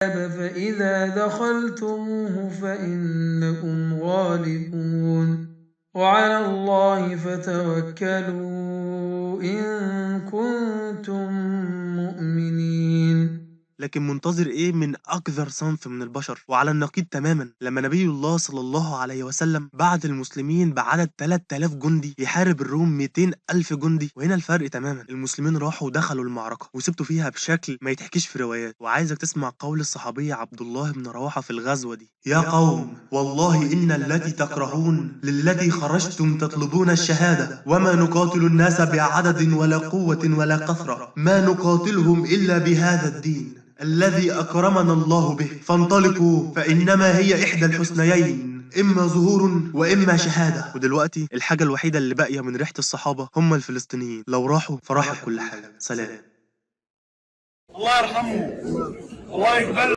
فإذا دخلتموه فإنكم غالبون وعلى الله فتوكلوا إن كنتم مؤمنين. لكن منتظر ايه من اقذر صنف من البشر؟ وعلى النقيض تماما لما نبي الله صلى الله عليه وسلم بعت المسلمين بعدد 3000 جندي يحارب الروم 200,000 جندي. وهنا الفرق تماما، المسلمين راحوا ودخلوا المعركة وسبتوا فيها بشكل ما يتحكيش في روايات. وعايزك تسمع قول الصحابي عبد الله بن رواحة في الغزوة دي: يا قوم والله إن التي تكرهون للتي خرجتم تطلبون الشهادة، وما نقاتل الناس بعدد ولا قوة ولا كثرة، ما نقاتلهم إلا بهذا الدين الذي أكرمنا الله به، فانطلقوا فإنما هي إحدى الحسنيين، إما ظهور وإما شهادة. ودلوقتي الحاجة الوحيدة اللي باقية من ريحة الصحابة هم الفلسطينيين، لو راحوا فراحت كل حاجة. سلام. الله يرحمه، الله يقبل.